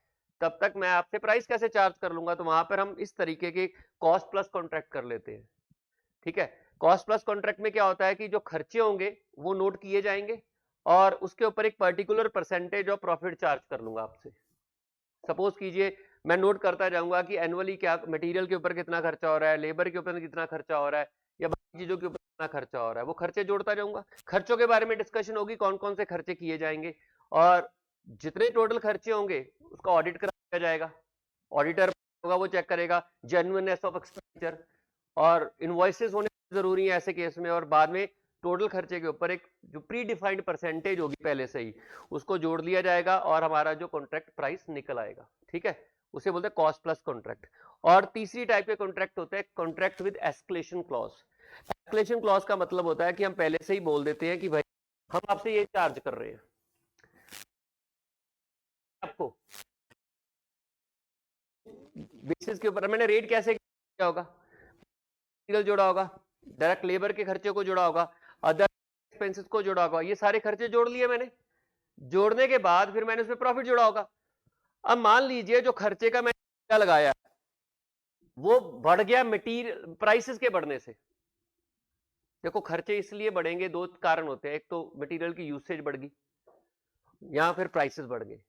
तब तक मैं आपसे प्राइस कैसे चार्ज कर लूंगा। तो वहां पर हम इस तरीके के कॉस्ट प्लस कॉन्ट्रैक्ट कर लेते हैं, ठीक है। कॉस्ट प्लस कॉन्ट्रैक्ट में क्या होता है कि जो खर्चे होंगे वो नोट किए जाएंगे और उसके ऊपर एक particular percentage of profit charge कर लूंगा आपसे। सपोज कीजिए मैं नोट करता जाऊंगा कि एनुअली क्या मटेरियल के ऊपर कितना खर्चा हो रहा है, लेबर के ऊपर कितना खर्चा हो रहा है, या बाकी चीजों के ऊपर कितना खर्चा हो रहा है, वो खर्चे जोड़ता जाऊंगा। खर्चों के बारे में डिस्कशन होगी, कौन कौन से खर्चे किए जाएंगे, और जितने टोटल खर्चे होंगे उसका ऑडिट कराया जाएगा। ऑडिटर होगा, वो चेक करेगा जेन्युइननेस ऑफ एक्सपेंडिचर, और इनवॉइसेस होने जरूरी है ऐसे केस में। और बाद में टोटल खर्चे के ऊपर एक जो प्री डिफाइंड परसेंटेज होगी पहले से ही, उसको जोड़ लिया जाएगा और हमारा जो कॉन्ट्रैक्ट प्राइस निकल आएगा, ठीक है। उसे बोलते हैं कॉस्ट प्लस कॉन्ट्रैक्ट। और तीसरी टाइप के कॉन्ट्रैक्ट होते हैं contract with escalation clause. Escalation clause का मतलब होता है कि हम पहले से ही बोल देते हैं कि भाई हम आपसे ये चार्ज कर रहे हैं, आपको बेसिस के ऊपर मैंने रेट कैसे किया होगा, जोड़ा होगा, डायरेक्ट लेबर के खर्चे को जोड़ा होगा, अदर एक्सपेंसेस को जोड़ा होगा, ये सारे खर्चे जोड़ लिए मैंने। जोड़ने के बाद फिर मैंने उसमें प्रॉफिट जोड़ा होगा। अब मान लीजिए जो खर्चे का मैंने लगाया वो बढ़ गया मटीरियल प्राइसेस के बढ़ने से। देखो खर्चे इसलिए बढ़ेंगे, दो कारण होते हैं, एक तो मटेरियल की यूसेज बढ़ गई या फिर प्राइसेस बढ़ गए।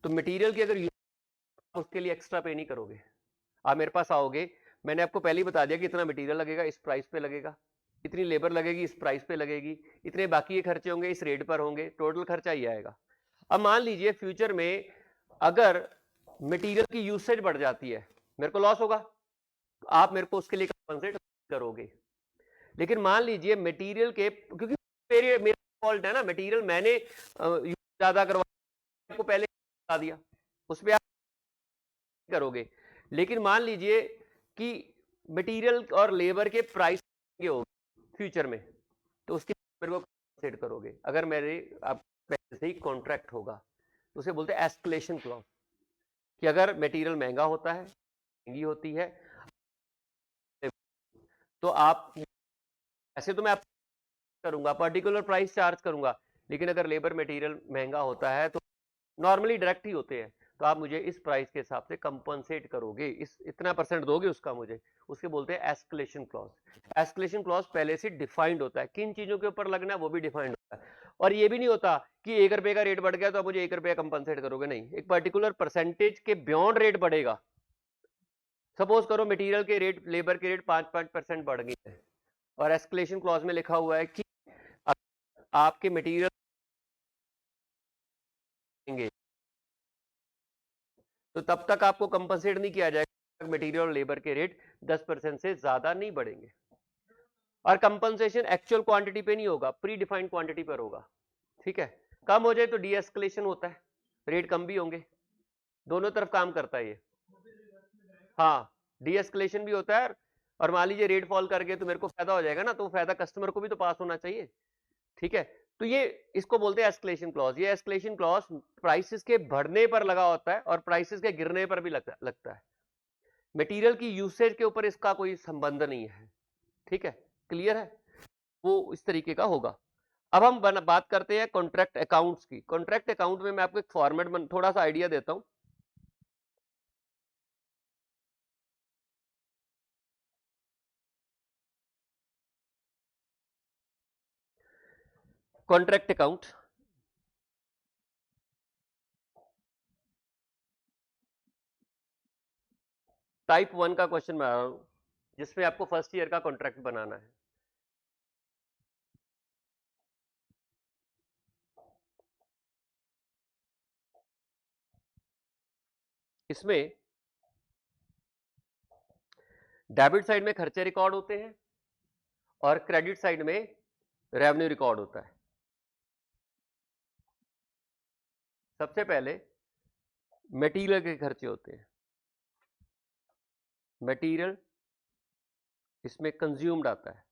तो मटेरियल की अगर उसके लिए एक्स्ट्रा पे नहीं करोगे, आप मेरे पास आओगे, मैंने आपको पहले ही बता दिया कि इतना मटेरियल लगेगा इस प्राइस पे लगेगा, इतनी लेबर लगेगी इस प्राइस पे लगेगी, इतने बाकी ये खर्चे होंगे इस रेट पर होंगे, टोटल खर्चा ही आएगा। अब मान लीजिए फ्यूचर में अगर मटेरियल की यूसेज बढ़ जाती है, मेरे को लॉस होगा, आप मेरे को उसके लिए कंपनसेट करोगे। लेकिन मान लीजिए मटेरियल के, क्योंकि मेरा फॉल्ट है ना, मटेरियल मैंने ज्यादा करवाया, आपको पहले बता दिया, उस पर आप करोगे। लेकिन मान लीजिए कि मटेरियल और लेबर के प्राइस हो फ्यूचर में, तो उसके मेरे को कंपनसेट करोगे। अगर मेरे आप पहले से ही कॉन्ट्रैक्ट होगा तो उसे बोलते हैं एस्केलेशन क्लॉज, कि अगर मटेरियल महंगा होता है, महंगी होती है, तो आप ऐसे तो मैं आप करूंगा पर्टिकुलर प्राइस चार्ज करूंगा, लेकिन अगर लेबर मटेरियल महंगा होता है तो नॉर्मली डायरेक्ट ही होते हैं, तो आप मुझे इस प्राइस के हिसाब से कंपनसेट करोगे, इस इतना परसेंट दोगे उसका मुझे, उसके बोलते हैं एस्केलेशन क्लॉज। एस्केलेशन क्लॉज पहले से डिफाइंड होता है, किन चीजों के ऊपर लगना है वो भी डिफाइंड होता है। और ये भी नहीं होता कि 1 रुपए का रेट बढ़ गया तो आप मुझे 1 रुपया कंपनसेट करोगे, नहीं, एक पर्टिकुलर परसेंटेज के बियॉन्ड रेट बढ़ेगा। सपोज करो मटेरियल के रेट, लेबर के रेट 5% बढ़ गए हैं, और एस्केलेशन क्लॉज में लिखा हुआ है कि आपके मटेरियल तो तब तक आपको कंपनसेट नहीं किया जाएगा, मटेरियल और लेबर के रेट 10% से ज्यादा नहीं बढ़ेंगे। और कंपनसेशन एक्चुअल क्वांटिटी पे नहीं होगा, प्री डिफाइंड क्वांटिटी पर होगा, ठीक है। कम हो जाए तो डी एस्केलेशन होता है, रेट कम भी होंगे, दोनों तरफ काम करता है ये। हाँ, डी एस्केलेशन भी होता है, और मान लीजिए रेट फॉल कर गए तो मेरे को फायदा हो जाएगा ना, तो फायदा कस्टमर को भी तो पास होना चाहिए, ठीक है। तो ये इसको बोलते हैं एस्केलेशन क्लॉज। ये एस्केलेशन क्लॉज प्राइसेस के बढ़ने पर लगा होता है और प्राइसेस के गिरने पर भी लगता है। मटेरियल की यूसेज के ऊपर इसका कोई संबंध नहीं है, ठीक है, क्लियर है। वो इस तरीके का होगा। अब हम बात करते हैं कॉन्ट्रैक्ट अकाउंट्स की। कॉन्ट्रैक्ट अकाउंट में मैं आपको एक फॉर्मेट थोड़ा सा आइडिया देता हूं। कॉन्ट्रैक्ट अकाउंट टाइप 1 का क्वेश्चन बना रहा हूं, जिसमें आपको फर्स्ट ईयर का कॉन्ट्रैक्ट बनाना है। इसमें डेबिट साइड में खर्चे रिकॉर्ड होते हैं और क्रेडिट साइड में रेवेन्यू रिकॉर्ड होता है। सबसे पहले मटेरियल के खर्चे होते हैं। मटेरियल इसमें कंज्यूम्ड आता है,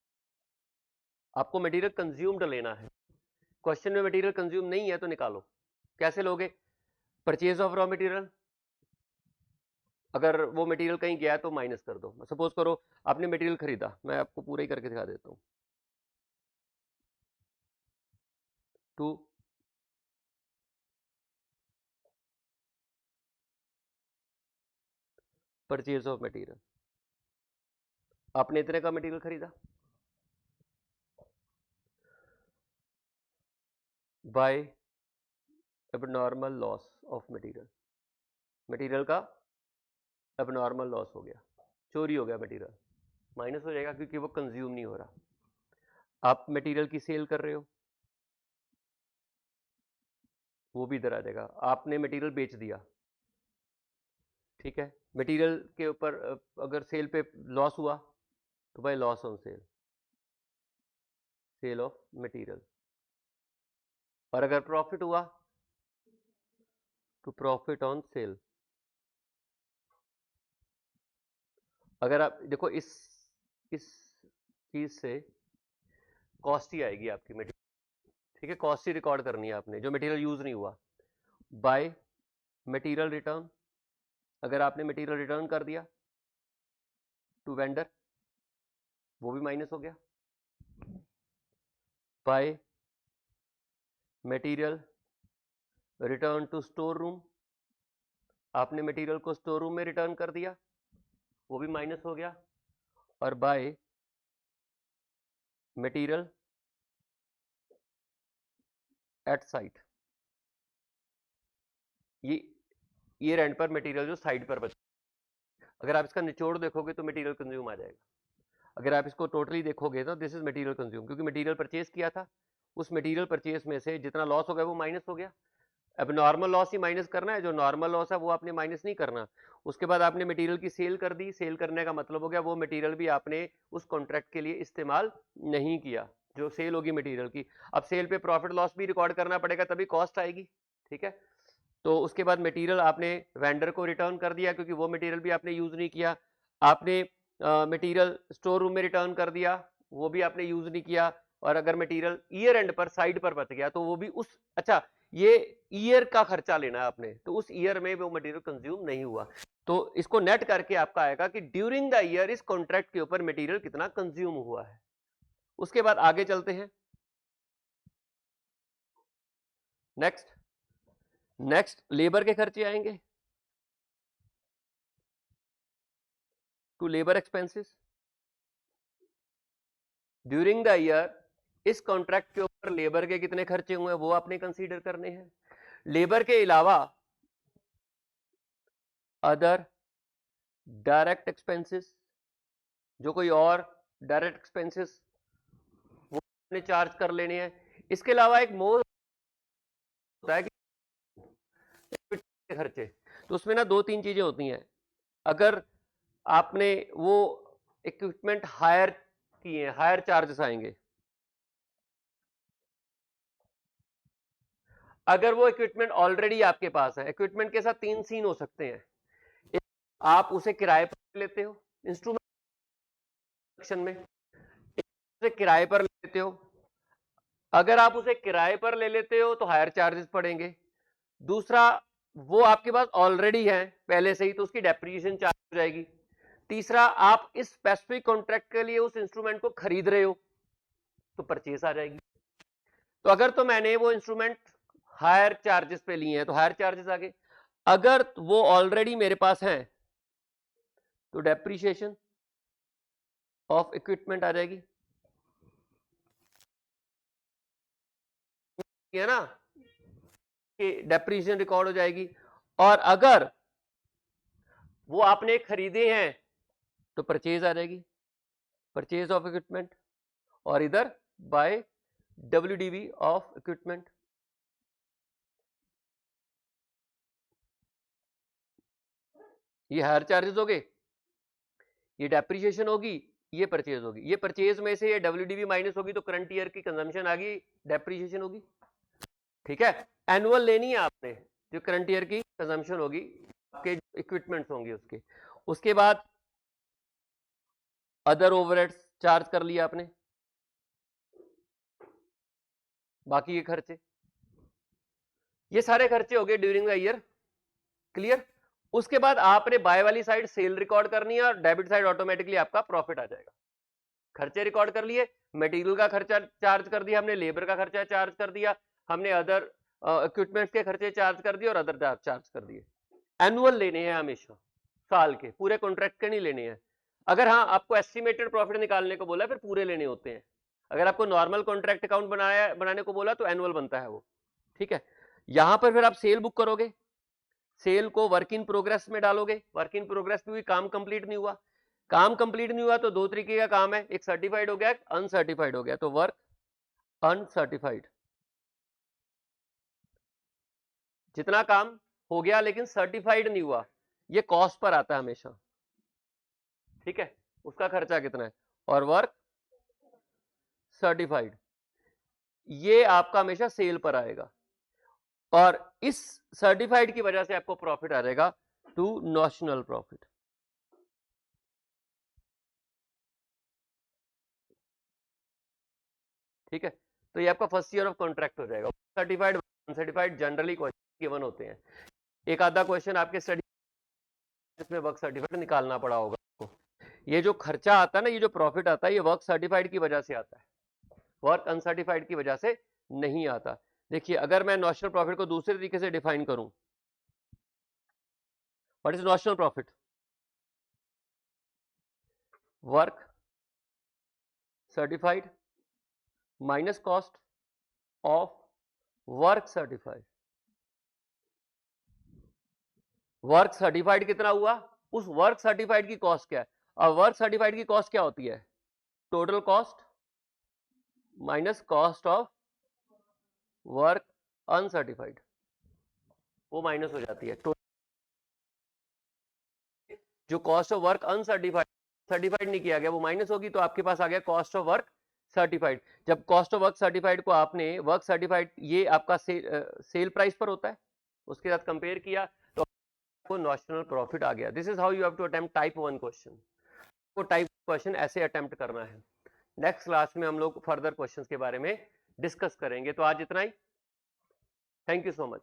आपको मटेरियल कंज्यूम्ड लेना है। क्वेश्चन में मटेरियल कंज्यूम नहीं है तो निकालो। कैसे लोगे? परचेज ऑफ रॉ मटेरियल, अगर वो मटेरियल कहीं गया तो माइनस कर दो। सपोज करो आपने मटेरियल खरीदा, मैं आपको पूरा ही करके दिखा देता हूं। टू परचेज ऑफ मटेरियल, आपने इतने का मटेरियल खरीदा, by abnormal loss of material, material का एबनॉर्मल लॉस हो गया, चोरी हो गया मटेरियल, माइनस हो जाएगा क्योंकि वो कंज्यूम नहीं हो रहा। आप मटेरियल की सेल कर रहे हो, वो भी इधर आ जाएगा। आपने मटेरियल बेच दिया, ठीक है, मटेरियल के ऊपर अगर सेल पे लॉस हुआ तो भाई loss on sale, sale of material. और अगर प्रॉफिट हुआ तो प्रॉफिट ऑन सेल। अगर आप देखो इस चीज से कॉस्ट ही आएगी आपकी मटेरियल, ठीक है, कॉस्ट ही रिकॉर्ड करनी है आपने, जो मटेरियल यूज नहीं हुआ। बाय मटेरियल रिटर्न, अगर आपने मटेरियल रिटर्न कर दिया टू वेंडर, वो भी माइनस हो गया। By material return to store room, आपने मटेरियल को स्टोर रूम में रिटर्न कर दिया, वो भी माइनस हो गया। और बाय मटेरियल एट साइट, ये ईयर एंड पर मटेरियल जो साइड पर बचा, अगर आप इसका निचोड़ देखोगे तो मटेरियल कंज्यूम आ जाएगा। अगर आप इसको टोटली देखोगे तो दिस इज मटेरियल कंज्यूम, क्योंकि मटेरियल परचेज किया था, उस मटेरियल परचेज में से जितना लॉस हो गया वो माइनस हो गया। अब नॉर्मल लॉस ही माइनस करना है, जो नॉर्मल लॉस है वो आपने माइनस नहीं करना। उसके बाद आपने मटेरियल की सेल कर दी, सेल करने का मतलब हो गया वो मटेरियल भी आपने उस कॉन्ट्रैक्ट के लिए इस्तेमाल नहीं किया, जो सेल होगी मटेरियल की। अब सेल पे प्रॉफिट लॉस भी रिकॉर्ड करना पड़ेगा, तभी कॉस्ट आएगी, ठीक है। तो उसके बाद मटेरियल आपने वेंडर को रिटर्न कर दिया, क्योंकि वो मटेरियल भी आपने यूज नहीं किया। आपने मटेरियल स्टोर रूम में रिटर्न कर दिया, वो भी आपने यूज नहीं किया। और अगर मटेरियल ईयर एंड पर साइड पर बच गया तो वो भी उस, अच्छा ये ईयर का खर्चा लेना है आपने, तो उस ईयर में वो मटेरियल कंज्यूम नहीं हुआ। तो इसको नेट करके आपका आएगा कि ड्यूरिंग द ईयर इस कॉन्ट्रैक्ट के ऊपर मटेरियल कितना कंज्यूम हुआ है। उसके बाद आगे चलते हैं। नेक्स्ट लेबर के खर्चे आएंगे, to labour expenses. During the year इस कॉन्ट्रैक्ट के ऊपर लेबर के कितने खर्चे हुए हैं वो आपने कंसीडर करने हैं। लेबर के अलावा अदर डायरेक्ट एक्सपेंसेस, जो कोई और डायरेक्ट एक्सपेंसेस वो आपने चार्ज कर लेने हैं। इसके अलावा एक मोर होता है कि खर्चे, तो उसमें ना 2-3 चीजें होती हैं। अगर आपने वो इक्विपमेंट हायर किए, हायर चार्जेस आएंगे। अगर वो इक्विपमेंट ऑलरेडी आपके पास है, इक्विपमेंट के साथ 3 सीन हो सकते हैं। एक, आप उसे किराए पर लेते हो इंस्ट्रूमेंट में, उसे किराए पर लेते हो। अगर आप उसे किराए पर ले लेते हो तो हायर चार्जेस पड़ेंगे। दूसरा, वो आपके पास ऑलरेडी है पहले से ही, तो उसकी डेप्रिसिएशन चार्ज हो जाएगी। तीसरा, आप इस स्पेसिफिक कॉन्ट्रैक्ट के लिए उस इंस्ट्रूमेंट को खरीद रहे हो तो परचेस आ जाएगी। तो अगर तो मैंने वो इंस्ट्रूमेंट हायर चार्जेस पे लिए हैं तो हायर चार्जेस आ गए। अगर वो ऑलरेडी मेरे पास हैं तो डेप्रिसिएशन ऑफ इक्विपमेंट आ जाएगी, है ना, कि डेप्रिसिएशन रिकॉर्ड हो जाएगी। और अगर वो आपने खरीदे हैं तो परचेज आ जाएगी, परचेज ऑफ इक्विपमेंट, और इधर बाय WDV ऑफ इक्विपमेंट। ये हायर चार्जेस हो गए, ये डेप्रिसिएशन होगी, ये परचेज होगी। ये परचेज में से ये WDV माइनस होगी तो करंट ईयर की कंजम्पशन आ गई, डेप्रिसिएशन होगी। ठीक है, एनुअल लेनी है आपने, जो करंट ईयर की कंजम्पशन होगी, आपके इक्विपमेंट्स होंगे उसके। उसके बाद अदर ओवरहेड्स चार्ज कर लिया आपने, बाकी ये खर्चे, ये सारे खर्चे हो गए ड्यूरिंग द ईयर। क्लियर। उसके बाद आपने बाय वाली साइड सेल रिकॉर्ड करनी है और डेबिट साइड ऑटोमेटिकली आपका प्रॉफिट आ जाएगा। खर्चे रिकॉर्ड कर लिए, मटेरियल का खर्चा चार्ज कर दिया हमने, लेबर का खर्चा चार्ज कर दिया हमने, अदर इक्विपमेंट्स के खर्चे चार्ज कर दिए और अदर चार्ज कर दिए। एनुअल लेने हैं हमेशा, साल के, पूरे कॉन्ट्रैक्ट के नहीं लेने हैं। अगर हाँ आपको एस्टिमेटेड प्रॉफिट निकालने को बोला फिर पूरे लेने होते हैं। अगर आपको नॉर्मल कॉन्ट्रैक्ट अकाउंट बनाने को बोला तो एनुअल बनता है वो। ठीक है, यहां पर फिर आप सेल बुक करोगे, सेल को वर्क इन प्रोग्रेस में डालोगे। वर्क इन प्रोग्रेस में भी काम कंप्लीट नहीं हुआ, काम कंप्लीट नहीं हुआ तो दो तरीके का काम है, एक सर्टिफाइड हो गया, एक अनसर्टिफाइड हो गया। तो वर्क अनसर्टिफाइड, जितना काम हो गया लेकिन सर्टिफाइड नहीं हुआ, ये कॉस्ट पर आता है हमेशा। ठीक है, उसका खर्चा कितना है। और वर्क सर्टिफाइड, ये आपका हमेशा सेल पर आएगा, और इस सर्टिफाइड की वजह से आपको प्रॉफिट आ जाएगा टू नॉशनल प्रॉफिट। ठीक है, तो ये आपका फर्स्ट ईयर ऑफ कॉन्ट्रैक्ट हो जाएगा। Certified uncertified generally question given होते हैं, एक आधा क्वेश्चन आपके स्टडी इसमें वर्क सर्टिफाइड निकालना पड़ा होगा आपको। ये जो खर्चा आता है ना, ये जो प्रॉफिट आता है, ये वर्क सर्टिफाइड की वजह से आता है, वर्क अनसर्टिफाइड की वजह से नहीं आता। देखिए, अगर मैं नॉशनल प्रॉफिट को दूसरे तरीके से डिफाइन करूं, what is notional profit? Work certified minus cost of work certified. Work certified कितना हुआ, उस वर्क सर्टिफाइड की कॉस्ट क्या है। और वर्क सर्टिफाइड की कॉस्ट क्या होती है? Total cost minus cost of work uncertified, वो माइनस हो जाती है। जो cost of work uncertified, certified नहीं किया गया, वो माइनस होगी, तो आपके पास आ गया कॉस्ट ऑफ वर्क सर्टिफाइड। जब कॉस्ट ऑफ वर्क सर्टिफाइड को आपने वर्क सर्टिफाइड, ये आपका सेल प्राइस पर होता है, उसके साथ कंपेयर किया तो आपको नॉशनल प्रॉफिट आ गया। This is how you have to attempt type 1 question. को टाइप क्वेश्चन ऐसे अटेम्प्ट करना है। नेक्स्ट क्लास में हम लोग फर्दर क्वेश्चंस के बारे में डिस्कस करेंगे। तो आज इतना ही, थैंक यू सो मच।